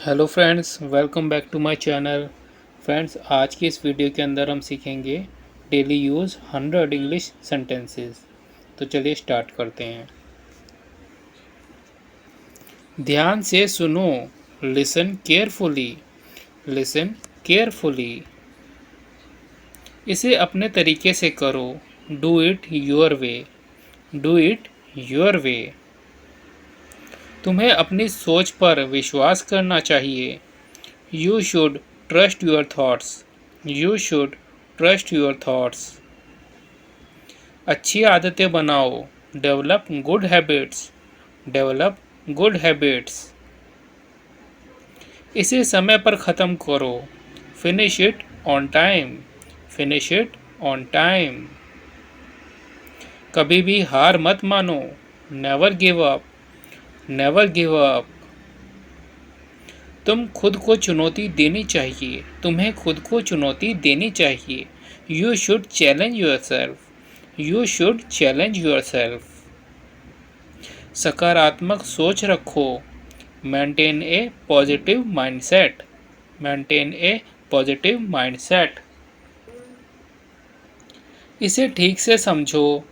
Hello friends, welcome back to my channel. Friends, आज की इस वीडियो के अंदर हम सीखेंगे डेली यूज़ 100 इंग्लिश सेंटेंसेस। तो चलिए स्टार्ट करते हैं। ध्यान से सुनो, लिसन केयरफुली, लिसन केयरफुली। इसे अपने तरीके से करो, do it your way, do it your way. तुम्हें अपनी सोच पर विश्वास करना चाहिए, You should trust your thoughts. You should trust your thoughts. अच्छी आदतें बनाओ, Develop good habits. Develop good habits. इसे समय पर ख़त्म करो, Finish it on time. Finish it on time. कभी भी हार मत मानो, Never give up. Never give up. तुम खुद को चुनौती देनी चाहिए, तुम्हें खुद को चुनौती देनी चाहिए। You should challenge yourself, you should challenge your self. सकारात्मक सोच रखो, मेंटेन ए पॉजिटिव माइंडसेट, मेंटेन ए पॉजिटिव माइंडसेट। इसे ठीक से समझो,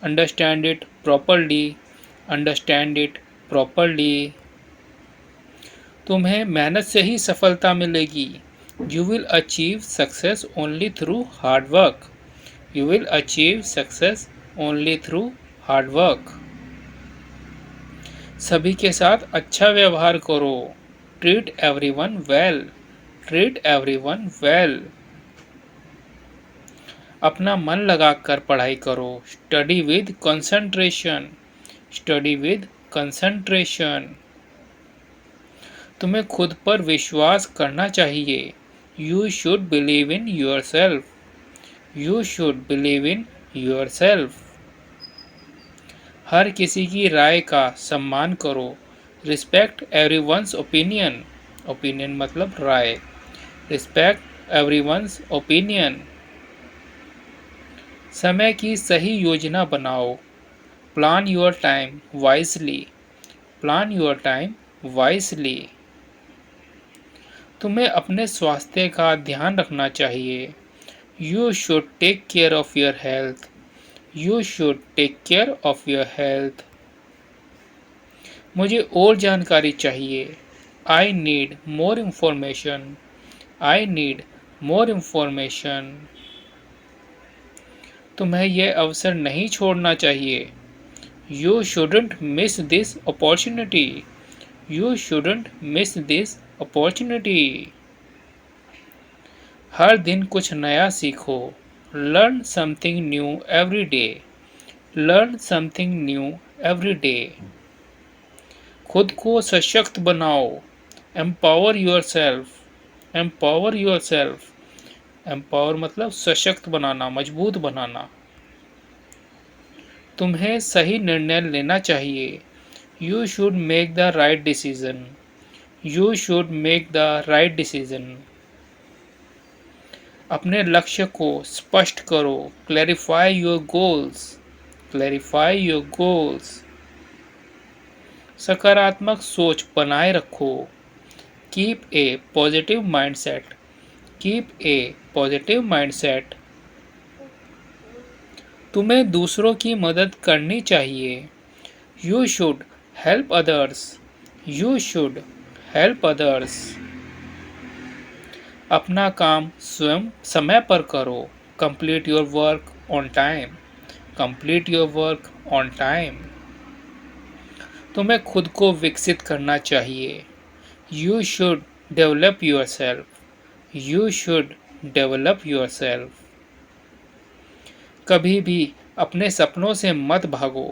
understand it properly, understand it properly. तुम्हें मेहनत से ही सफलता मिलेगी, you will achieve success only through hard work, you will achieve success only through hard work. सभी के साथ अच्छा व्यवहार करो, treat everyone well, treat everyone well. अपना मन लगाकर पढ़ाई करो, study with concentration, study with concentration. तुम्हें खुद पर विश्वास करना चाहिए, you should believe in yourself, you should believe in yourself. हर किसी की राय का सम्मान करो, रिस्पेक्ट एवरीवन्स ओपिनियन, ओपिनियन मतलब राय, रिस्पेक्ट एवरीवन्स ओपिनियन। समय की सही योजना बनाओ, plan your time wisely, plan your time wisely. तुम्हें अपने स्वास्थ्य का ध्यान रखना चाहिए, you should take care of your health, you should take care of your health. मुझे और जानकारी चाहिए, I need more information, I need more information. तुम्हें यह अवसर नहीं छोड़ना चाहिए, you shouldn't miss this opportunity, you shouldn't miss this opportunity. हर दिन कुछ नया सीखो, learn something new every day, learn something new every day. खुद को सशक्त बनाओ, empower your self, empower your self. Empower मतलब सशक्त बनाना, मजबूत बनाना। तुम्हें सही निर्णय लेना चाहिए, you should make the right decision, you should make the right decision. अपने लक्ष्य को स्पष्ट करो, clarify your goals, clarify your goals. सकारात्मक सोच बनाए रखो, keep a positive mindset, keep a positive mindset. तुम्हें दूसरों की मदद करनी चाहिए, you should help others, you should help others. अपना काम स्वयं समय पर करो, complete your work on time, complete your work on time. तुम्हें खुद को विकसित करना चाहिए, you should develop yourself, you should develop yourself. कभी भी अपने सपनों से मत भागो,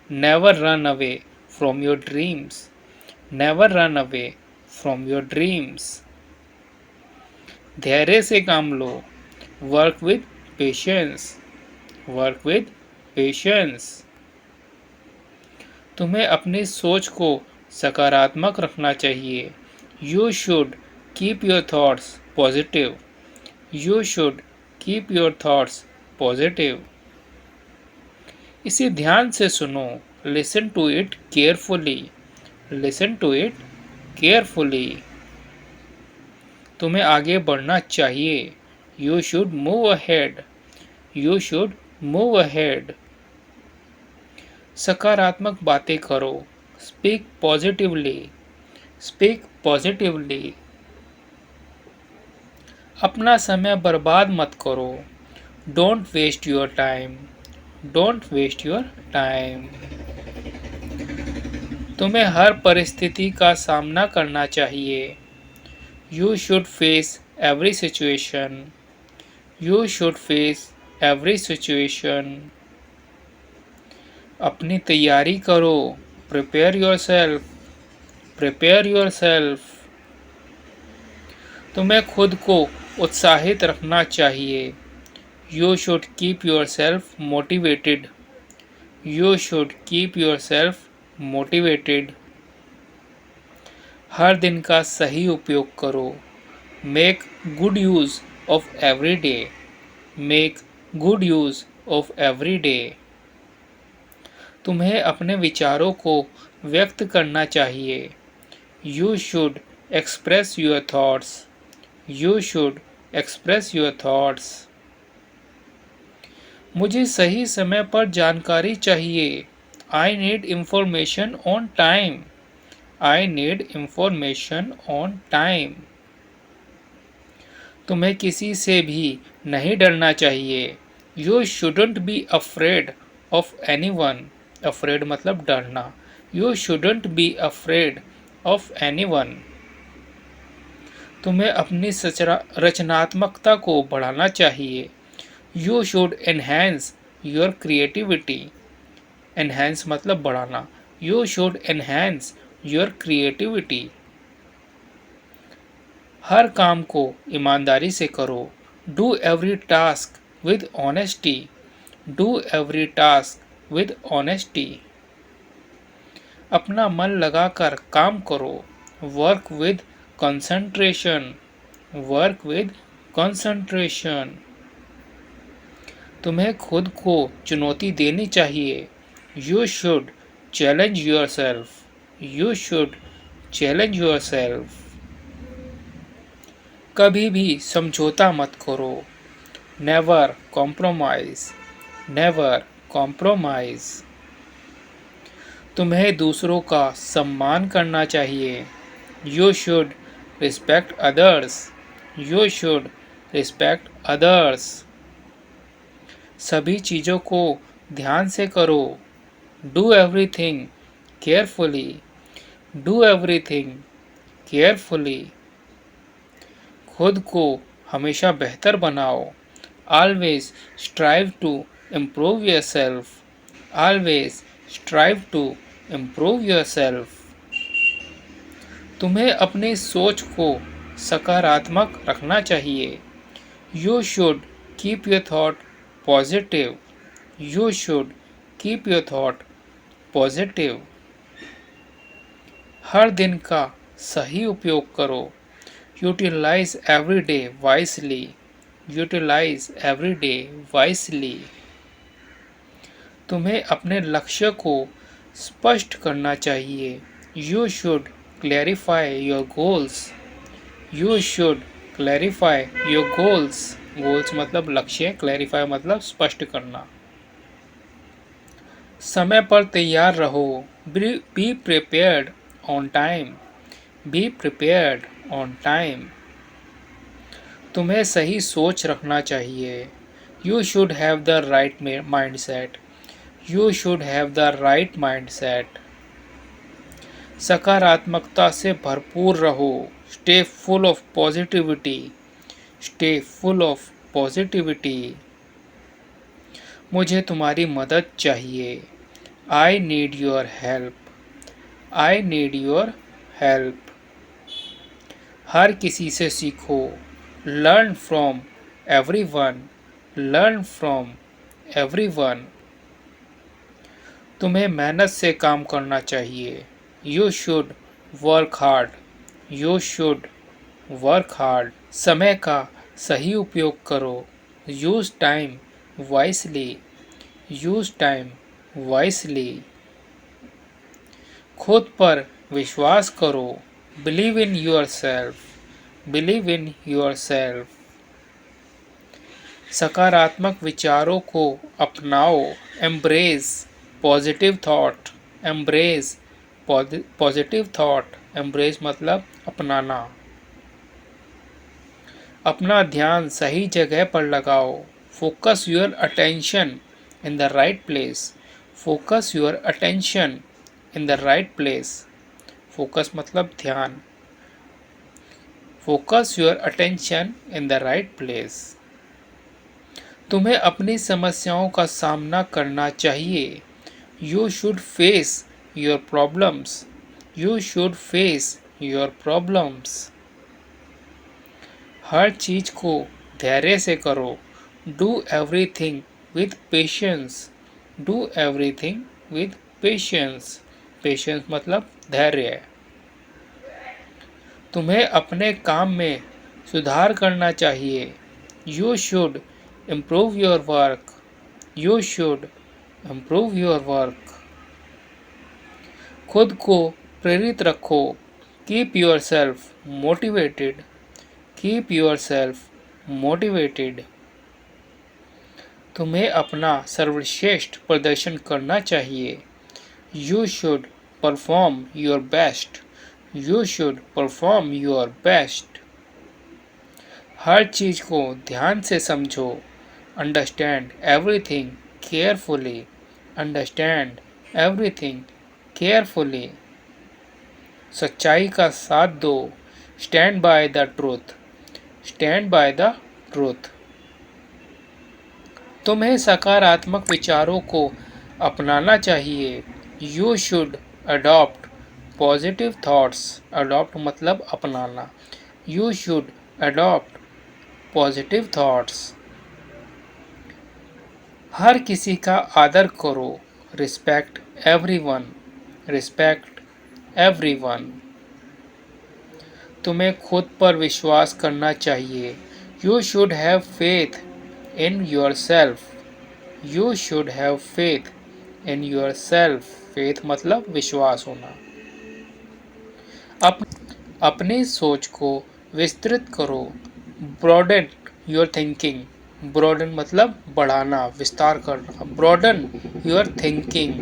never run away from your dreams, never run away from your dreams. धैर्य से काम लो, work with patience, work with patience. तुम्हें अपनी सोच को सकारात्मक रखना चाहिए, you should keep your thoughts positive, you should keep your thoughts positive. इसे ध्यान से सुनो, listen to it carefully, listen to it carefully. तुम्हें आगे बढ़ना चाहिए। You should move ahead. You should move ahead. सकारात्मक बातें करो। Speak positively. Speak positively. अपना समय बर्बाद मत करो। Don't waste your time. Don't waste your time. तुम्हें हर परिस्थिति का सामना करना चाहिए। You should face every situation. You should face every situation. अपनी तैयारी करो। Prepare yourself. Prepare yourself. तुम्हें खुद को उत्साहित रखना चाहिए। You should keep yourself motivated. You should keep yourself motivated. हर दिन का सही उपयोग करो। Make good use of every day. Make good use of every day. तुम्हें अपने विचारों को व्यक्त करना चाहिए। You should express your thoughts. You should express your thoughts. मुझे सही समय पर जानकारी चाहिए। I need information on time. I need information on time. तुम्हें किसी से भी नहीं डरना चाहिए। You shouldn't be afraid of anyone. Afraid मतलब डरना। You shouldn't be afraid of anyone. तुम्हें अपनी रचनात्मकता को बढ़ाना चाहिए। You should enhance your creativity. Enhance मतलब बढ़ाना। You should enhance your creativity. हर काम को ईमानदारी से करो। Do every task with honesty. Do every task with honesty. अपना मन लगाकर काम करो। Work with concentration. Work with concentration. तुम्हें खुद को चुनौती देनी चाहिए। You should challenge yourself. You should challenge yourself. कभी भी समझौता मत करो। Never compromise. Never compromise. तुम्हें दूसरों का सम्मान करना चाहिए। You should respect others. You should respect others. सभी चीज़ों को ध्यान से करो। Do everything carefully. Do everything carefully. खुद को हमेशा बेहतर बनाओ। Always strive to improve yourself. Always strive to improve yourself. तुम्हें अपनी सोच को सकारात्मक रखना चाहिए। You should keep your thought positive. You should keep your thought positive. हर दिन का सही उपयोग करो। Utilise every day wisely. Utilise every day wisely. तुम्हें अपने लक्ष्य को स्पष्ट करना चाहिए। You should clarify your goals. You should clarify your goals. Goals मतलब लक्ष्य, क्लैरिफाई मतलब स्पष्ट करना। समय पर तैयार रहो। Be prepared on time. Be prepared on time. तुम्हें सही सोच रखना चाहिए। You should have the right mindset. You should have the right mindset. सकारात्मकता से भरपूर रहो। Stay full of positivity. Stay full of positivity. मुझे तुम्हारी मदद चाहिए। I need your help. I need your help. हर किसी से सीखो। Learn from everyone. Learn from everyone. तुम्हें मेहनत से काम करना चाहिए। You should work hard. You should work hard. समय का सही उपयोग करो। Use time wisely. Use time wisely. खुद पर विश्वास करो। Believe in your self. Believe in your self. सकारात्मक विचारों को अपनाओ। Embrace positive thought. Embrace positive thought. Embrace मतलब अपनाना। अपना ध्यान सही जगह पर लगाओ। Focus your attention in the right place. Focus your attention in the right place. Focus मतलब ध्यान। Focus your attention in the right place. तुम्हें अपनी समस्याओं का सामना करना चाहिए। You should face your problems. You should face your problems. हर चीज को धैर्य से करो। Do everything with patience. Do everything with patience. Patience मतलब धैर्य। तुम्हें अपने काम में सुधार करना चाहिए। You should improve your work. You should improve your work. खुद को प्रेरित रखो। Keep yourself motivated. Keep yourself motivated. तुम्हें अपना सर्वश्रेष्ठ प्रदर्शन करना चाहिए। You should perform your best. You should perform your best. हर चीज को ध्यान से समझो। Understand everything carefully. Understand everything carefully. सच्चाई का साथ दो। Stand by the truth. Stand by the truth. तुम्हें सकारात्मक विचारों को अपनाना चाहिए। You should adopt positive thoughts. Adopt मतलब अपनाना। You should adopt positive thoughts. हर किसी का आदर करो। Respect everyone. Respect everyone. तुम्हें खुद पर विश्वास करना चाहिए। You should have faith in yourself. You should have faith in your self. Faith मतलब विश्वास होना। अपनी सोच को विस्तृत करो। Broaden your thinking. ब्रॉडन मतलब बढ़ाना, विस्तार करना। Broaden your thinking.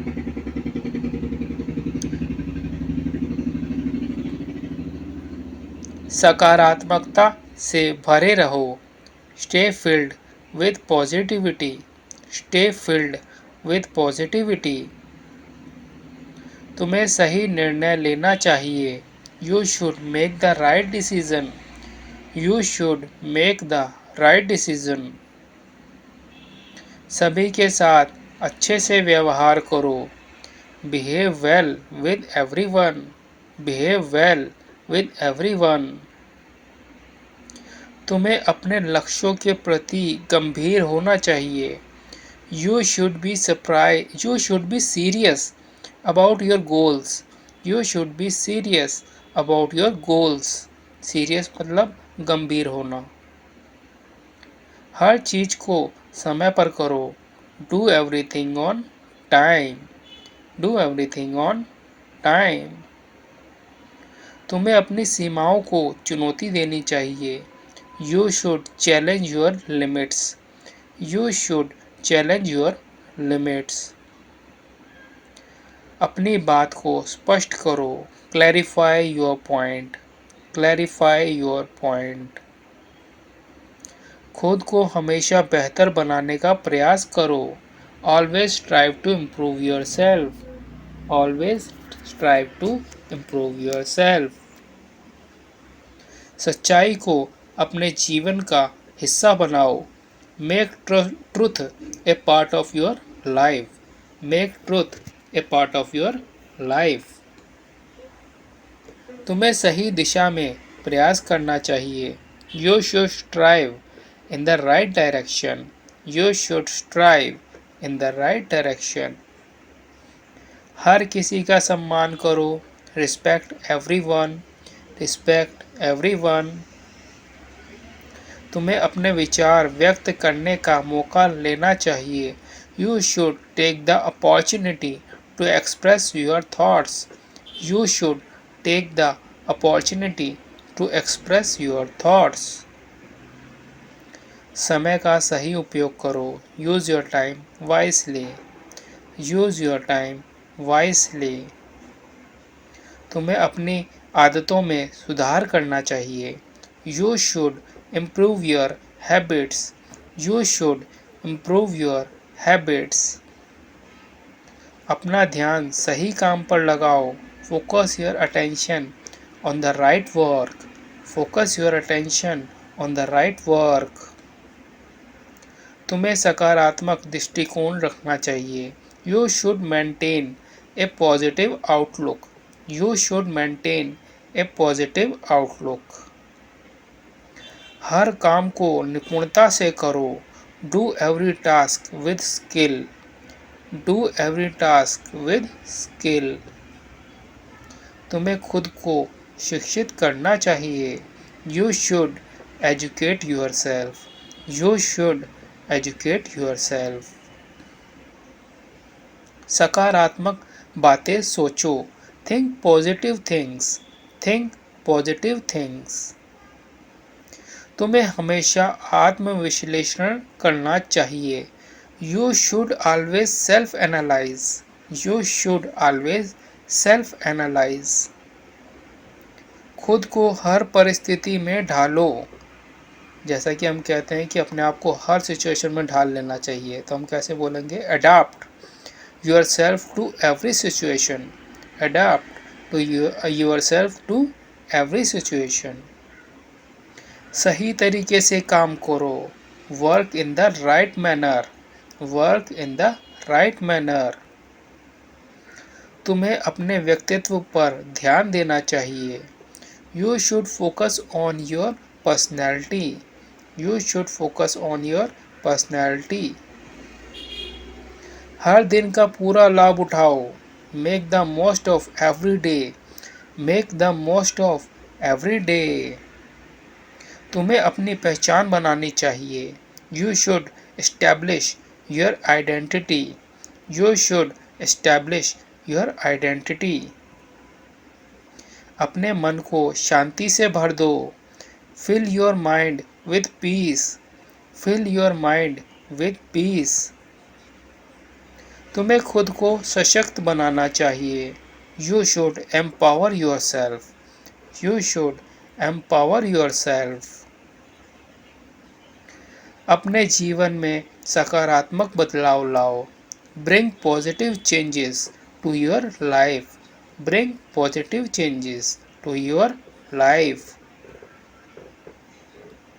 सकारात्मकता से भरे रहो। Stay filled with positivity. Stay filled with positivity. तुम्हें सही निर्णय लेना चाहिए। You should make the right decision. You should make the right decision. सभी के साथ अच्छे से व्यवहार करो। Behave well with everyone. Behave well with everyone. तुम्हें अपने लक्ष्यों के प्रति गंभीर होना चाहिए। You should be serious about your goals. You should be serious about your goals. Serious मतलब गंभीर होना। हर चीज को समय पर करो। Do everything on time. Do everything on time. तुम्हें अपनी सीमाओं को चुनौती देनी चाहिए। You should challenge your limits. You should challenge your limits. अपनी बात को स्पष्ट करो। Clarify your point. Clarify your point. खुद को हमेशा बेहतर बनाने का प्रयास करो। Always strive to improve yourself. Always strive to improve yourself. सच्चाई को अपने जीवन का हिस्सा बनाओ। Make truth A part of your life. Make truth A part of your life. तुम्हें सही दिशा में प्रयास करना चाहिए। You should strive in the right direction. You should strive in the right direction. हर किसी का सम्मान करो। Respect everyone. Respect everyone. तुम्हें अपने विचार व्यक्त करने का मौका लेना चाहिए। You should take the opportunity to express your thoughts. You should take the opportunity to express your thoughts. समय का सही उपयोग करो. Use your time wisely. Use your time wisely. तुम्हें अपनी आदतों में सुधार करना चाहिए. You should improve your habits. You should improve your habits. अपना ध्यान सही काम पर लगाओ. Focus your attention on the right work. Focus your attention on the right work. तुम्हें सकारात्मक दृष्टिकोण रखना चाहिए. You should maintain a positive outlook. You should maintain a positive outlook. हर काम को निपुणता से करो. Do every task with skill. Do every task with skill. तुम्हें खुद को शिक्षित करना चाहिए. You should educate yourself. You should educate yourself. सकारात्मक बातें सोचो. Think positive things. Think positive things. तुम्हें हमेशा आत्मविश्लेषण करना चाहिए. You should always self-analyze. You should always self-analyze. खुद को हर परिस्थिति में ढालो. जैसा कि हम कहते हैं कि अपने आप को हर सिचुएशन में ढाल लेना चाहिए, तो हम कैसे बोलेंगे? Adapt yourself to every situation. Adapt to yourself to every situation. सही तरीके से काम करो. Work in the right manner. Work in the right manner. तुम्हें अपने व्यक्तित्व पर ध्यान देना चाहिए. You should focus on your personality. You should focus on your personality. हर दिन का पूरा लाभ उठाओ. Make the most of every day. Make the most of every day. तुम्हें अपनी पहचान बनानी चाहिए. You should establish your identity. You should establish your identity. अपने मन को शांति से भर दो. Fill your mind with peace. Fill your mind with peace. तुम्हें खुद को सशक्त बनाना चाहिए. You should empower yourself. You should empower yourself. अपने जीवन में सकारात्मक बदलाव लाओ. Bring positive changes to your life. Bring positive changes to your life.